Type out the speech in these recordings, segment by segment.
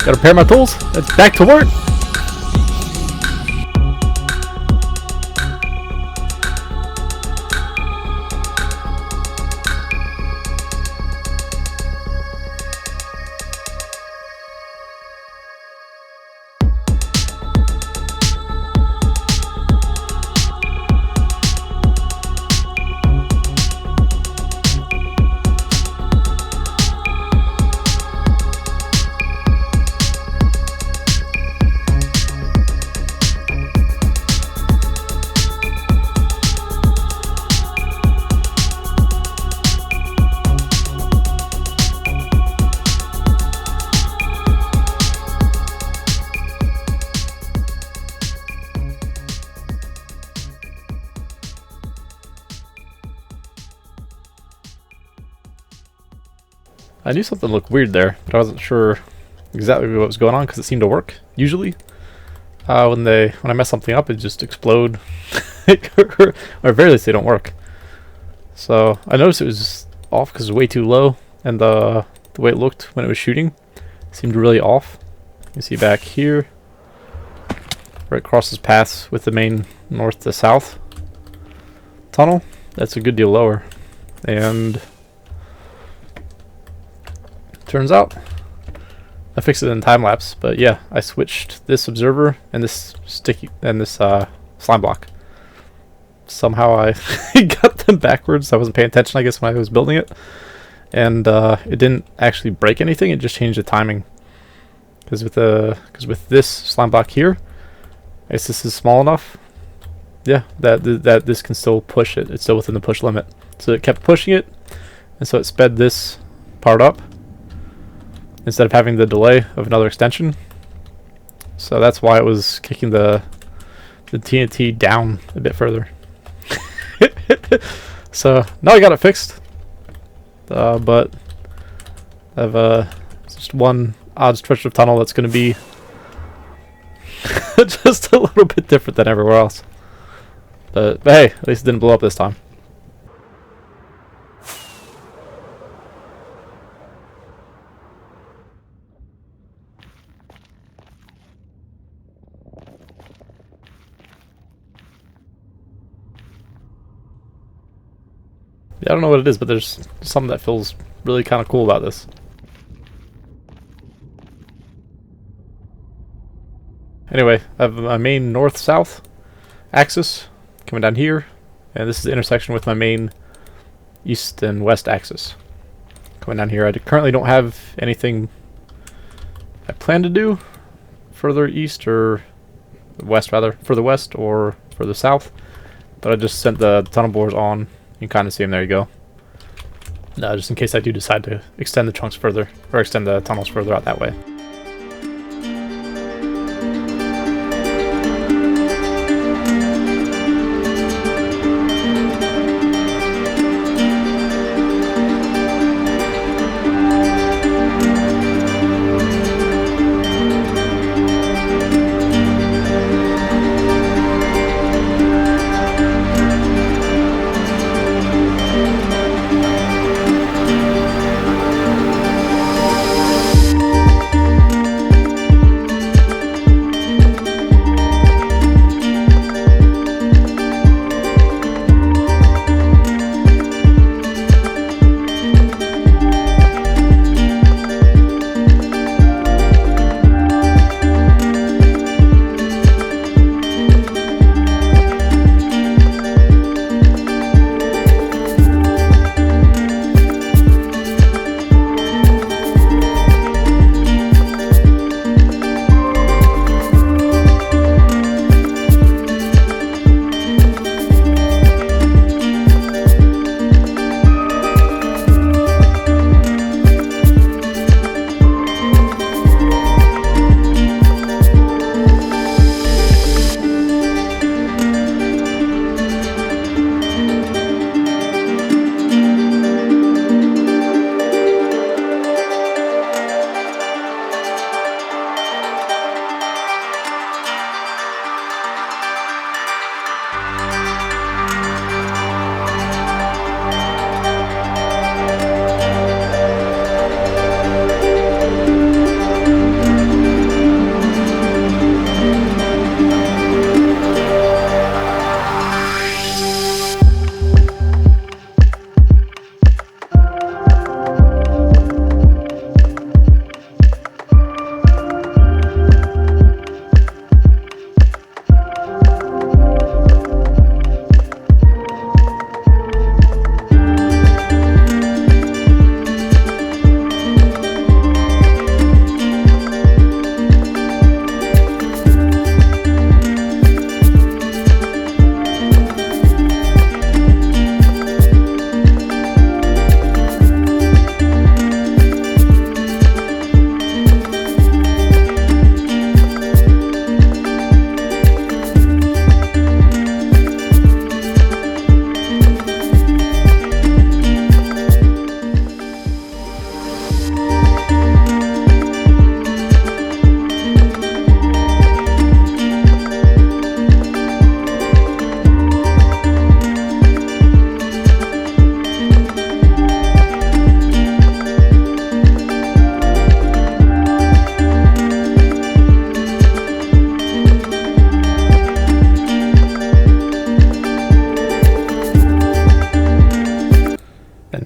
Gotta repair my tools. It's back to work. I knew something looked weird there, but I wasn't sure exactly what was going on because it seemed to work usually. When I mess something up, it just explode, or at very least they don't work. So I noticed it was off because it was way too low, and the way it looked when it was shooting seemed really off. You can see back here, where it crosses paths with the main north to south tunnel. That's a good deal lower, and turns out I fixed it in time lapse. But yeah, I switched this observer and this slime block. Somehow I got them backwards. I wasn't paying attention, I guess, when I was building it, and it didn't actually break anything. It just changed the timing. Because with this slime block here, I guess this is small enough. Yeah, that this can still push it. It's still within the push limit. So it kept pushing it, and so it sped this part up instead of having the delay of another extension. So that's why it was kicking the TNT down a bit further. So now I got it fixed, but I have just one odd stretch of tunnel that's going to be just a little bit different than everywhere else. But hey, at least it didn't blow up this time. Yeah, I don't know what it is, but there's something that feels really kind of cool about this. Anyway, I have my main north-south axis coming down here, and this is the intersection with my main east and west axis coming down here. I currently don't have anything I plan to do further east or west, rather, further west or further south, but I just sent the tunnel bores on. You can kind of see them. There you go. Just in case I do decide to extend the trunks further, or extend the tunnels further out that way.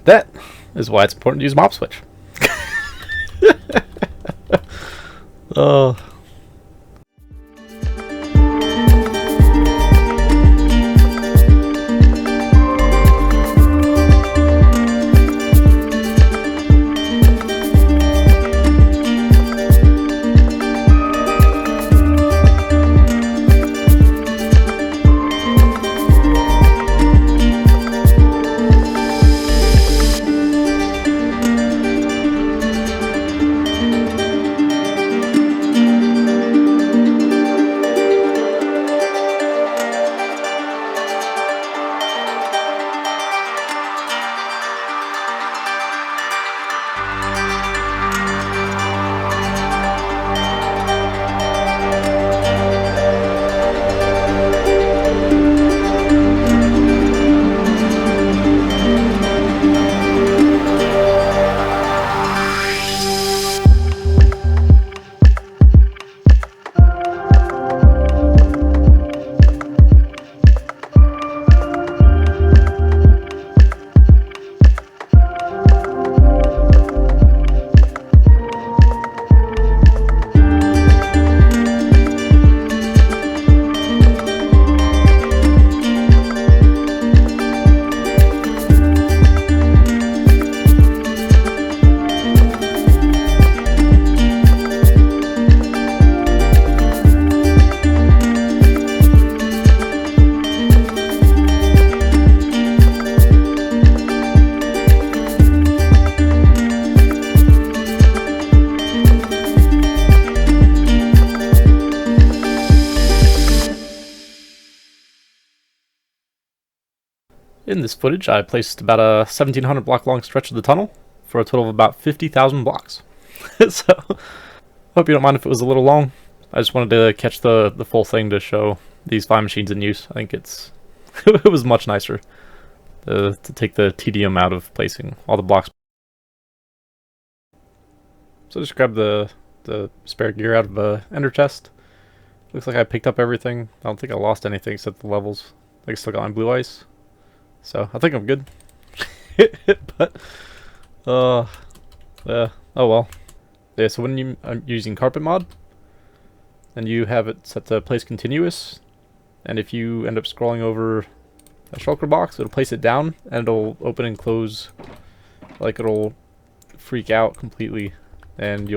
That is why it's important to use mob switch. Oh. In this footage, I placed about a 1,700 block long stretch of the tunnel for a total of about 50,000 blocks. So, hope you don't mind if it was a little long. I just wanted to catch the full thing to show these 5 machines in use. I think it's it was much nicer to take the tedium out of placing all the blocks. So just grab the spare gear out of the ender chest. Looks like I picked up everything. I don't think I lost anything except the levels. I think I still got my blue ice. So I think I'm good. But yeah, oh well. Yeah, so when I'm using carpet mod and you have it set to place continuous, and if you end up scrolling over a shulker box, it'll place it down and it'll open and close, like it'll freak out completely, and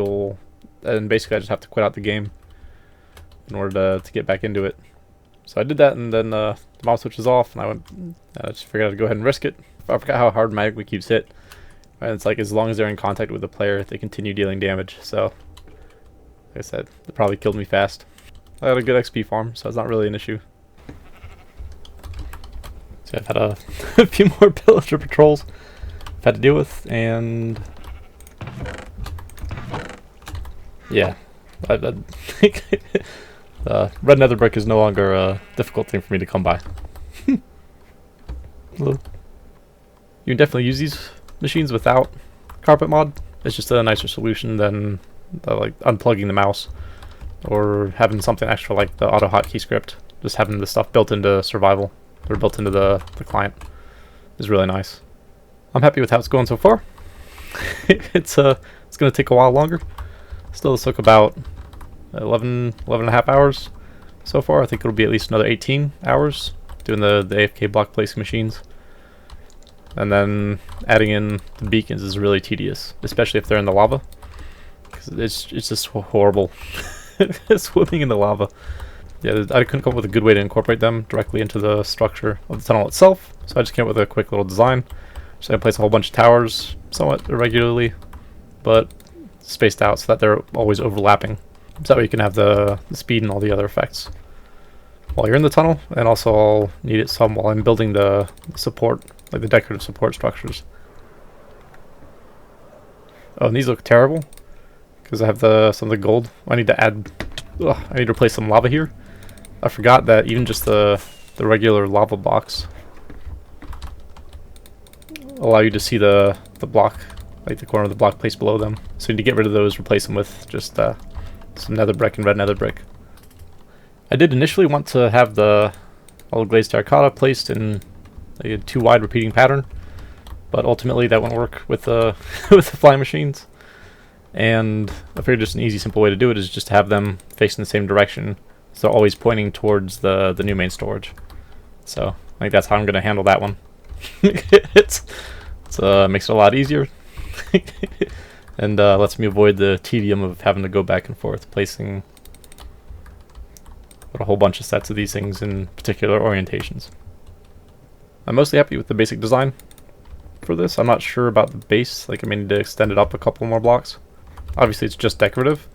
basically I just have to quit out the game in order to get back into it. So I did that, and then the mob switch was off, and I just figured I'd go ahead and risk it. I forgot how hard magma cubes hit, and it's like as long as they're in contact with the player, they continue dealing damage. So, like I said, it probably killed me fast. I got a good XP farm, so it's not really an issue. So I've had a few more pillager patrols I've had to deal with, and yeah, red nether brick is no longer a difficult thing for me to come by. You can definitely use these machines without carpet mod. It's just a nicer solution than like unplugging the mouse or having something extra like the auto hotkey script. Just having the stuff built into survival or built into the client is really nice. I'm happy with how it's going so far. It's going to take a while longer. Still, this took about 11 and a half hours so far. I think it'll be at least another 18 hours doing the AFK block placing machines. And then adding in the beacons is really tedious, especially if they're in the lava, because it's just horrible swimming in the lava. Yeah, I couldn't come up with a good way to incorporate them directly into the structure of the tunnel itself, so I just came up with a quick little design. So I place a whole bunch of towers somewhat irregularly, but spaced out so that they're always overlapping. So that way you can have the speed and all the other effects while you're in the tunnel, and also I'll need it some while I'm building the support, like the decorative support structures. Oh, and these look terrible because I have some of the gold. I need to add. I need to replace some lava here. I forgot that even just the regular lava blocks allow you to see the block, like the corner of the block placed below them. So you need to get rid of those, replace them with just some nether brick and red nether brick. I did initially want to have the old glazed terracotta placed in like a 2 wide repeating pattern, but ultimately that wouldn't work with the with the flying machines. And I figured just an easy, simple way to do it is just to have them facing the same direction, so always pointing towards the new main storage. So I think that's how I'm going to handle that one. It's makes it a lot easier, and lets me avoid the tedium of having to go back and forth placing a whole bunch of sets of these things in particular orientations. I'm mostly happy with the basic design for this. I'm not sure about the base. Like, I may need to extend it up a couple more blocks. Obviously it's just decorative,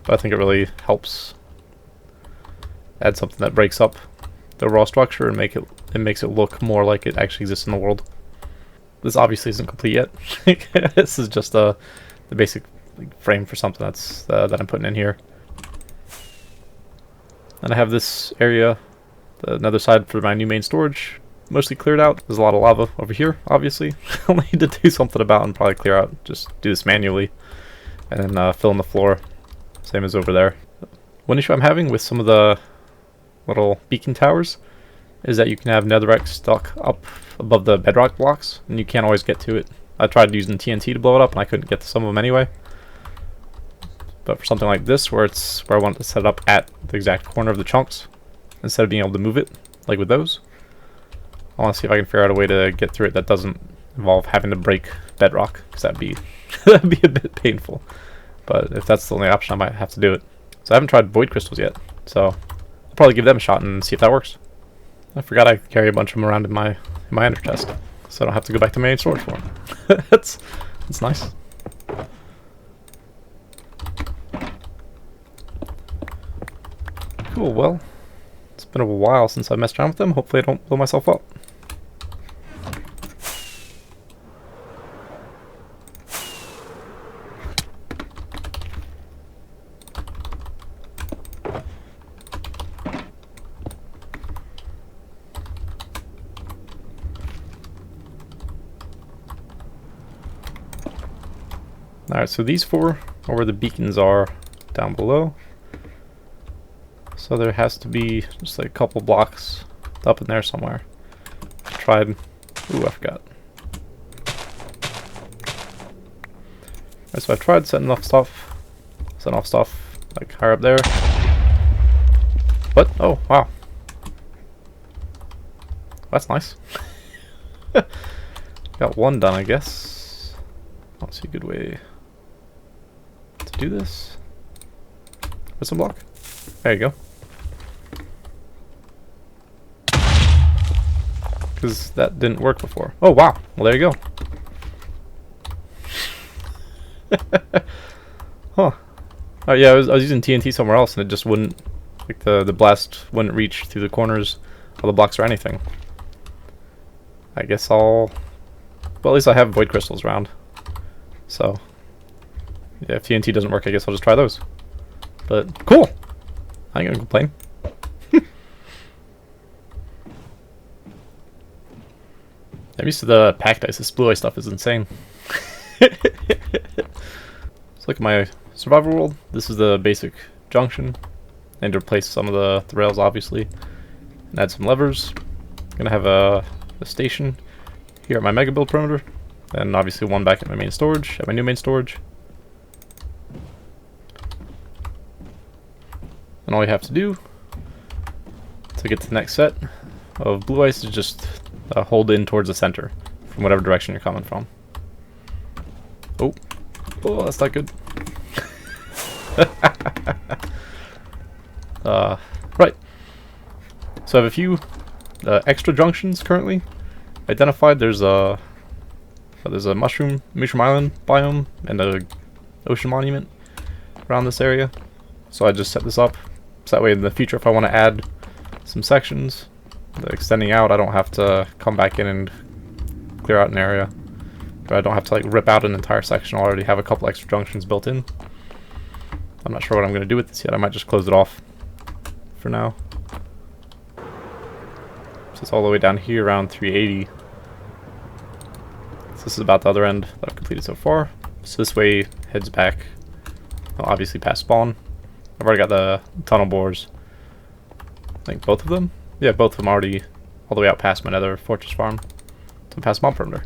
but I think it really helps add something that breaks up the overall structure and makes it look more like it actually exists in the world. This obviously isn't complete yet. This is just the basic frame for something that I'm putting in here. And I have this area, the nether side for my new main storage, mostly cleared out. There's a lot of lava over here, obviously. I'll need to do something about and probably clear out, just do this manually, and then fill in the floor, same as over there. One issue I'm having with some of the little beacon towers is that you can have netherrack stuck up above the bedrock blocks, and you can't always get to it. I tried using TNT to blow it up, and I couldn't get to some of them anyway. But for something like this, where I want to set it up at the exact corner of the chunks, instead of being able to move it, like with those, I want to see if I can figure out a way to get through it that doesn't involve having to break bedrock, because that'd be a bit painful. But if that's the only option, I might have to do it. So I haven't tried void crystals yet, so I'll probably give them a shot and see if that works. I forgot I carry a bunch of them around in my ender chest, so I don't have to go back to my main storage for them. That's nice. Cool, well, it's been a while since I messed around with them. Hopefully I don't blow myself up. Alright, so these four are where the beacons are down below. So there has to be just like a couple blocks up in there somewhere. I tried. Ooh, I forgot. Alright, so I've tried setting off stuff like higher up there. What? Oh, wow. That's nice. Got one done, I guess. I don't see a good way to do this. With some block. There you go. Because that didn't work before. Oh wow! Well, there you go. Huh. Oh yeah, I was using TNT somewhere else, and it just wouldn't, like the blast wouldn't reach through the corners of the blocks or anything. I guess well, at least I have void crystals around. So yeah, if TNT doesn't work, I guess I'll just try those. But cool. I ain't gonna complain. I'm used to the packed ice. This blue ice stuff is insane. Let's look at my survival world. This is the basic junction. I need to replace some of the rails, obviously, and add some levers. I'm gonna have a station here at my mega build perimeter, and obviously one back at my main storage, at my new main storage. And all you have to do to get to the next set of blue ice is just hold in towards the center from whatever direction you're coming from. Oh, that's not good. Right. So I have a few extra junctions currently identified. There's a mushroom island biome and a ocean monument around this area. So I just set this up so that way in the future, if I want to add some sections extending out, I don't have to come back in and clear out an area. Or I don't have to like rip out an entire section. I already have a couple extra junctions built in. I'm not sure what I'm going to do with this yet. I might just close it off for now. So it's all the way down here around 380. So this is about the other end that I've completed so far. So this way heads back, well, obviously past spawn. I've already got the tunnel bores. I think both of them? Yeah, both of them already all the way out past my nether fortress farm. So past spawn perimeter.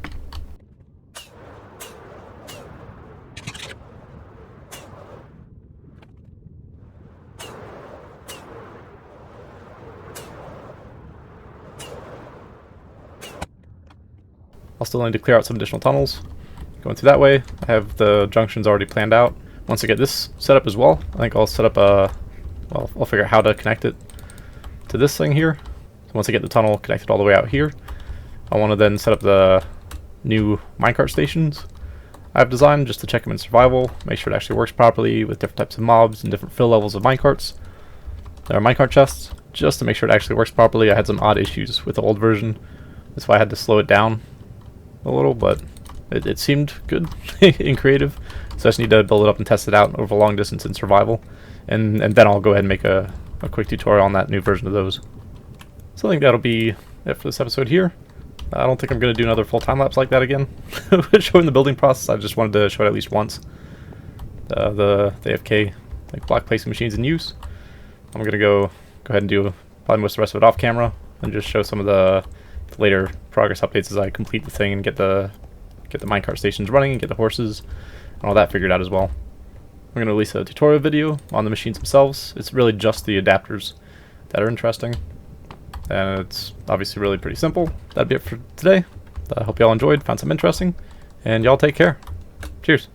I'll still need to clear out some additional tunnels. Going through that way, I have the junctions already planned out. Once I get this set up as well, I think I'll set up well, I'll figure out how to connect it to this thing here. So once I get the tunnel connected all the way out here, I want to then set up the new minecart stations I've designed just to check them in survival, make sure it actually works properly with different types of mobs and different fill levels of minecarts. There are minecart chests, just to make sure it actually works properly. I had some odd issues with the old version, that's why I had to slow it down a little, but it seemed good and creative. So I just need to build it up and test it out over long distance in survival, and then I'll go ahead and make a quick tutorial on that new version of those. So I think that'll be it for this episode here. I don't think I'm going to do another full time lapse like that again, showing the building process. I just wanted to show it at least once. The AFK like block placing machines in use. I'm going to go ahead and do probably most of the rest of it off camera and just show some of the later progress updates as I complete the thing and get the minecart stations running and get the horses and all that figured out as well. I'm going to release a tutorial video on the machines themselves. It's really just the adapters that are interesting, and it's obviously really pretty simple. That'd be it for today. I hope y'all enjoyed, found some interesting, and y'all take care. Cheers.